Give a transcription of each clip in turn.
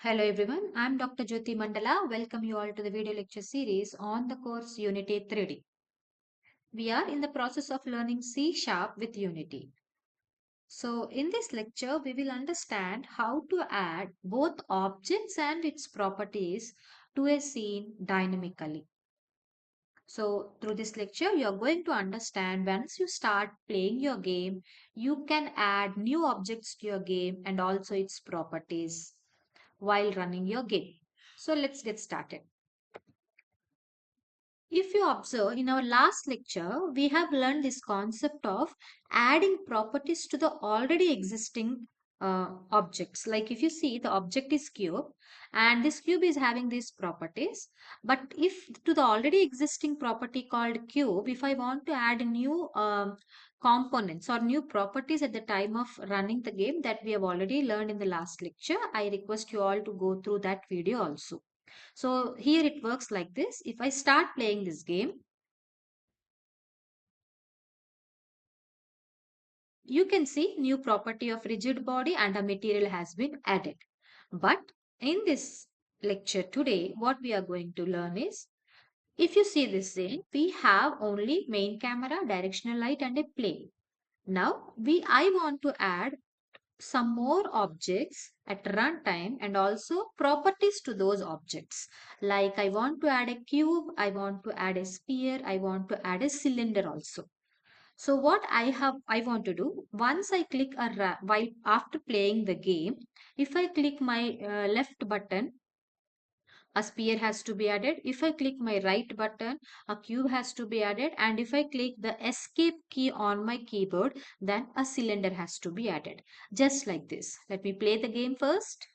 Hello everyone, I'm Dr. Jyoti Mandala. Welcome you all to the video lecture series on the course Unity 3D. We are in the process of learning C Sharp with Unity. So in this lecture, we will understand how to add both objects and its properties to a scene dynamically. So through this lecture, you are going to understand once you start playing your game, you can add new objects to your game and also its properties while running your game. So let's get started. If you observe in our last lecture, we have learned this concept of adding properties to the already existing objects. Like if you see the object is cube and this cube is having these properties. But if to the already existing property called cube, if I want to add new components or new properties at the time of running the game that we have already learned in the last lecture, I request you all to go through that video also. So here it works like this. If I start playing this game, you can see new property of rigid body and a material has been added. But in this lecture today, what we are going to learn is, if you see this scene, we have only main camera, directional light and a plane. Now I want to add some more objects at runtime and also properties to those objects. Like I want to add a cube, I want to add a sphere, I want to add a cylinder also. So what I want to do, once I click while after playing the game, if I click my left button, a sphere has to be added. If I click my right button, a cube has to be added. And if I click the escape key on my keyboard, then a cylinder has to be added. Just like this. Let me play the game first.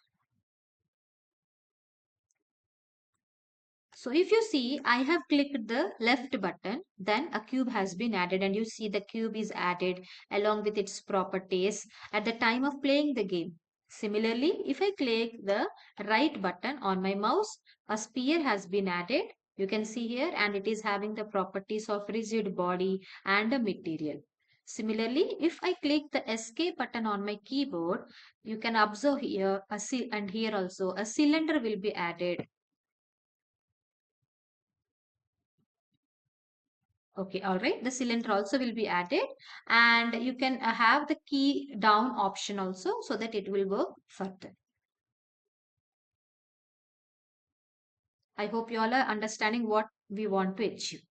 So if you see, I have clicked the left button, then a cube has been added and you see the cube is added along with its properties at the time of playing the game. Similarly, if I click the right button on my mouse, a sphere has been added. You can see here and it is having the properties of rigid body and a material. Similarly, if I click the escape button on my keyboard, you can observe here and here also a cylinder will be added. Okay, all right. The cylinder also will be added and you can have the key down option also so that it will work further. I hope you all are understanding what we want to achieve,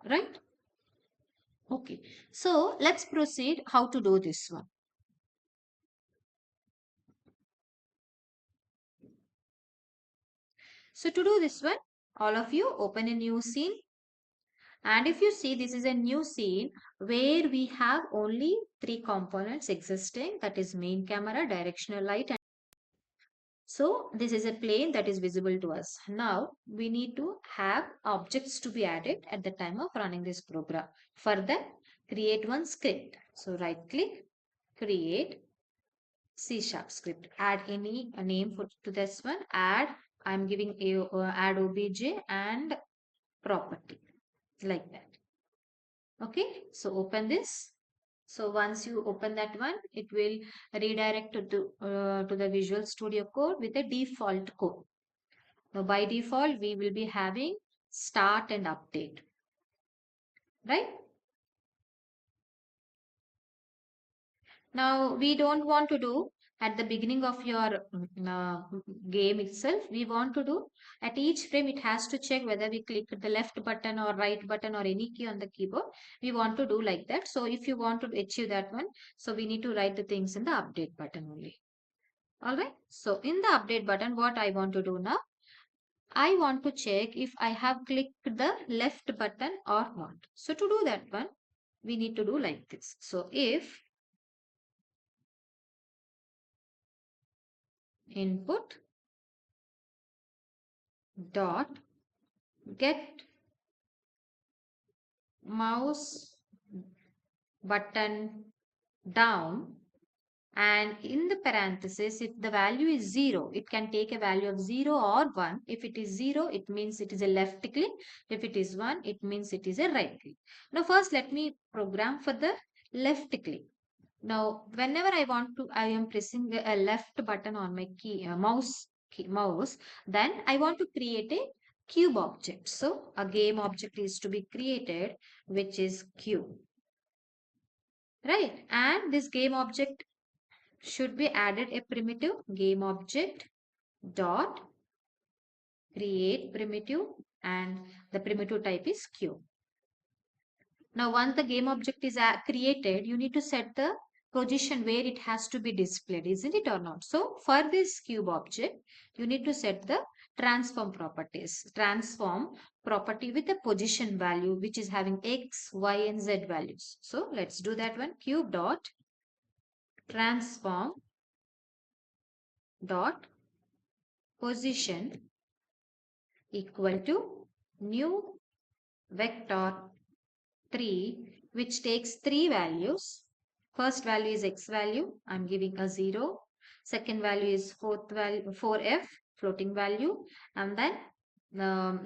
right? Okay, so let's proceed how to do this one. So to do this one, all of you open a new scene. And if you see, this is a new scene where we have only three components existing, that is main camera, directional light, and so this is a plane that is visible to us. Now we need to have objects to be added at the time of running this program. For that, create one script. So right click, create C sharp script. Add any name to this one. I'm giving a add obj and property like that. Okay, so open this. So once you open that one, it will redirect to the Visual Studio Code with a default code. Now by default, we will be having start and update, right? Now we don't want to do at the beginning of your game itself. We want to do at each frame, it has to check whether we click the left button or right button or any key on the keyboard. We want to do like that. So if you want to achieve that one, so we need to write the things in the update button only. All right. So in the update button, what I want to do now, I want to check if I have clicked the left button or not. So to do that one, we need to do like this. So if input dot get mouse button down, and in the parenthesis, if the value is 0, it can take a value of 0 or 1. If it is 0, it means it is a left click. If it is 1, it means it is a right click. Now first let me program for the left click. Now whenever I want to, I am pressing a left button on my key mouse mouse, then I want to create a cube object. So a game object is to be created, which is cube, right? And this game object should be added a primitive game object dot create primitive, and the primitive type is cube. Now, once the game object is created, you need to set the position where it has to be displayed, isn't it or not? So, for this cube object, you need to set the transform properties. Transform property with a position value which is having x, y, and z values. So, let's do that one. Cube dot transform dot position equal to new vector 3, which takes three values. First value is x value, I'm giving a 0. Second value is fourth value 4f, floating value, and then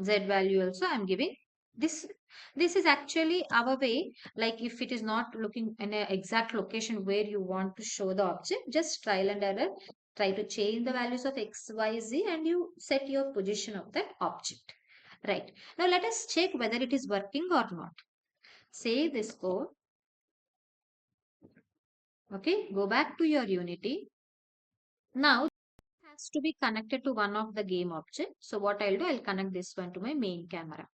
z value also I'm giving this. This is actually our way, like if it is not looking in an exact location where you want to show the object, just trial and error, try to change the values of x, y, z, and you set your position of that object. Right. Now let us check whether it is working or not. Save this code. Okay, go back to your Unity. Now it has to be connected to one of the game objects. So what I'll do, I'll connect this one to my main camera.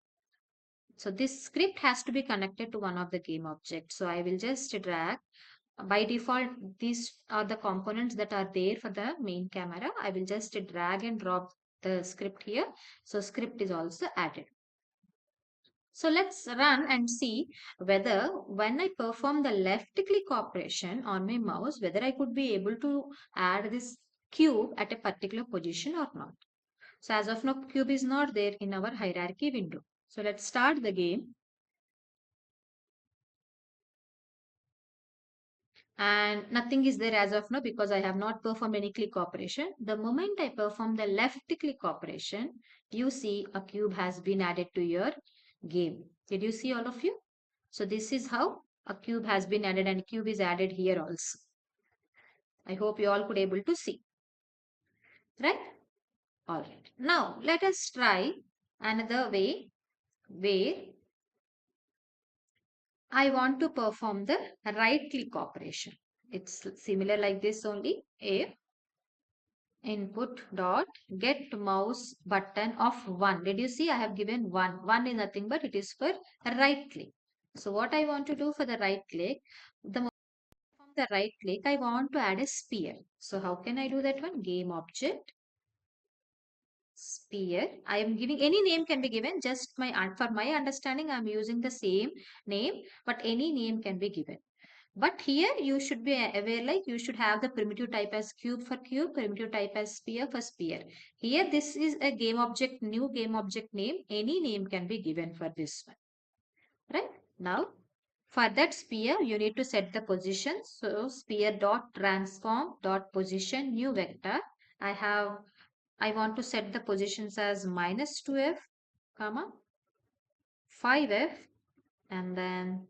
So this script has to be connected to one of the game objects. So I will just drag. By default, these are the components that are there for the main camera. I will just drag and drop the script here. So script is also added. So let's run and see whether when I perform the left click operation on my mouse, whether I could be able to add this cube at a particular position or not. So as of now, cube is not there in our hierarchy window. So let's start the game. And nothing is there as of now because I have not performed any click operation. The moment I perform the left click operation, you see a cube has been added to your game. Did you see all of you? So this is how a cube has been added, and cube is added here also. I hope you all could able to see, right? All right. Now let us try another way where I want to perform the right click operation. It's similar like this only. If input dot get mouse button of 1. Did you see I have given 1? 1 is nothing but it is for right click. So what I want to do for the right click, from the right click, I want to add a sphere. So how can I do that one? Game object, sphere. I am giving any name can be given. Just for my understanding, I am using the same name, but any name can be given. But here you should be aware, like you should have the primitive type as cube for cube, primitive type as sphere for sphere. Here this is a game object, new game object name. Any name can be given for this one. Right? Now, for that sphere, you need to set the position. So sphere dot transform dot position new vector. I want to set the positions as minus 2f, comma 5f, and then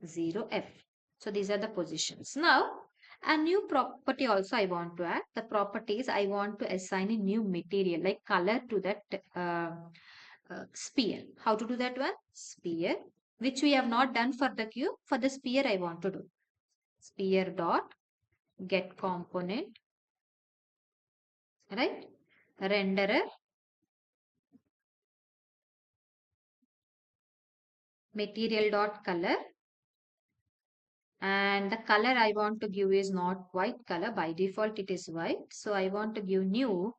0f. So these are the positions. Now, a new property also I want to add. The properties I want to assign a new material like color to that sphere. How to do that one? Sphere, which we have not done for the cube. For the sphere, I want to do sphere dot get component, right? Renderer, material dot color, and the color I want to give is not white color. By default, it is white. So I want to give new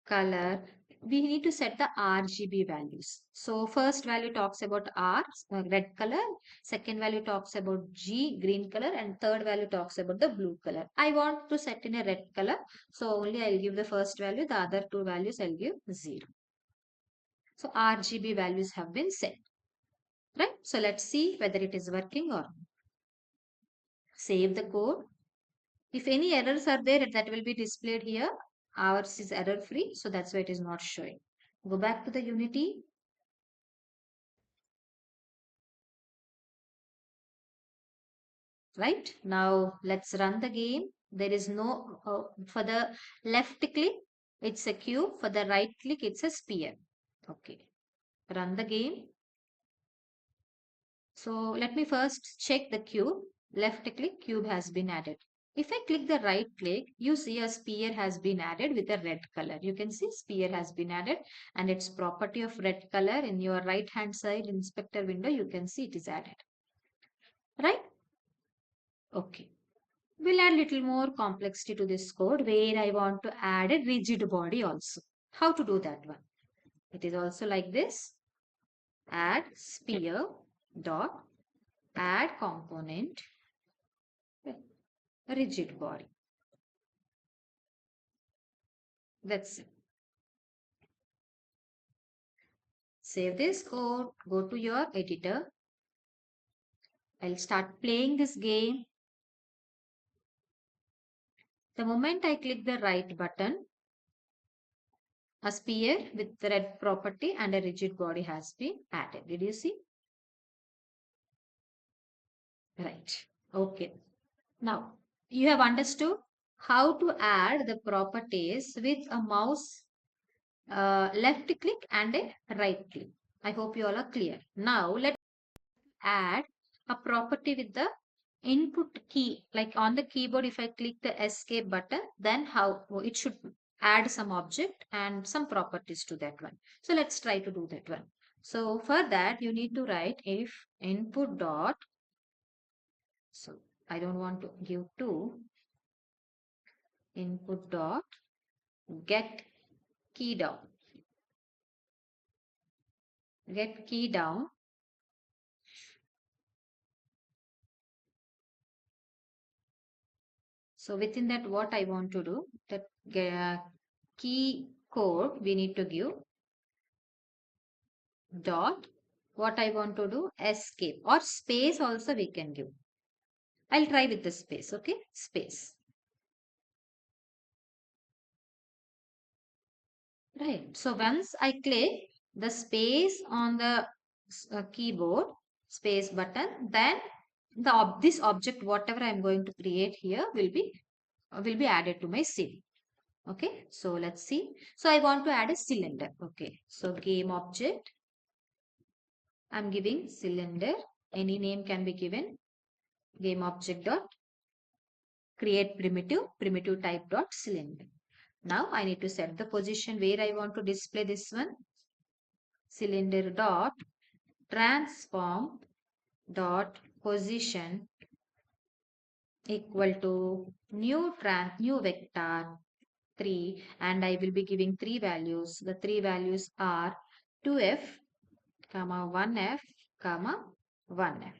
color. We need to set the RGB values. So first value talks about R, red color. Second value talks about G, green color. And third value talks about the blue color. I want to set in a red color. So only I'll give the first value. The other two values I'll give 0. So RGB values have been set. Right? So let's see whether it is working or not. Save the code. If any errors are there, that will be displayed here. Ours is error free. So that's why it is not showing. Go back to the Unity. Right now let's run the game. There is no for the left click, it's a cube. For the right click, it's a sphere. Okay, run the game. So let me first check the cube. Left click, cube has been added. If I click the right click, you see a sphere has been added with a red color. You can see sphere has been added and its property of red color in your right hand side inspector window, you can see it is added. Right? Okay. We'll add little more complexity to this code where I want to add a rigid body also. How to do that one? It is also like this. Add sphere dot add component rigid body. That's it. Save this code, go to your editor. I'll start playing this game. The moment I click the right button, a sphere with the red property and a rigid body has been added. Did you see? Right. Okay. Now, you have understood how to add the properties with a mouse left click and a right click. I hope you all are clear. Now, let's add a property with the input key. Like on the keyboard, if I click the escape button, then how it should add some object and some properties to that one. So let's try to do that one. So for that, you need to write if input dot. So I don't want to give two. Input dot get key down. Get key down. So within that, what I want to do, that key code we need to give dot. What I want to do, escape or space also we can give. I'll try with the space. Okay, space. Right. So once I click the space on the keyboard, space button, then this object, whatever I'm going to create here, will be added to my scene. Okay. So let's see. So I want to add a cylinder. Okay. So game object. I'm giving cylinder. Any name can be given. Game object dot create primitive type dot cylinder. Now I need to set the position where I want to display this one. Cylinder dot transform dot position equal to new vector 3, and I will be giving three values. The three values are 2f comma 1f comma 1f.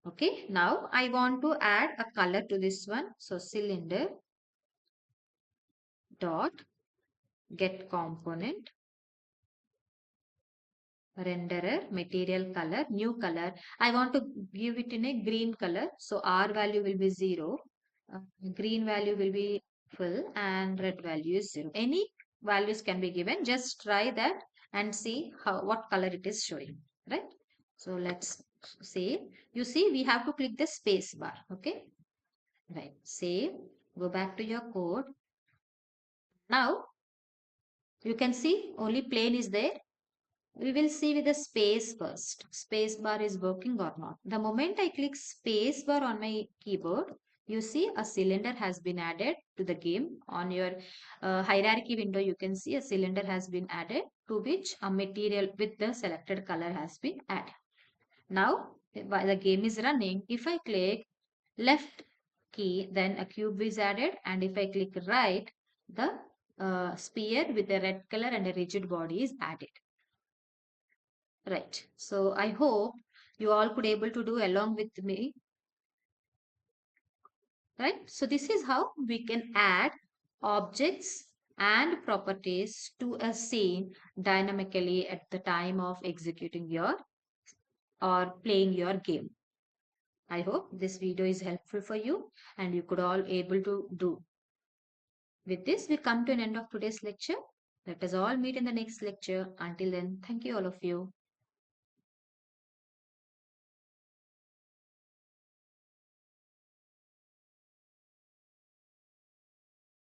Okay, now I want to add a color to this one. So cylinder dot get component renderer material color new color. I want to give it in a green color, so R value will be 0, green value will be full, and red value is 0. Any values can be given. Just try that and see how what color it is showing, right? So let's save. You see we have to click the space bar. Okay, right, save, go back to your code. Now you can see only plane is there. We will see with the space first. Space bar is working or not. The moment I click space bar on my keyboard, you see a cylinder has been added to the game. On your hierarchy window, you can see a cylinder has been added, to which a material with the selected color has been added. Now, while the game is running, if I click left key, then a cube is added, and if I click right, the sphere with the red color and a rigid body is added. Right. So I hope you all could able to do along with me. Right. So this is how we can add objects and properties to a scene dynamically at the time of executing your or playing your game. I hope this video is helpful for you and you could all able to do. With this, we come to an end of today's lecture. Let us all meet in the next lecture. Until then, thank you all of you.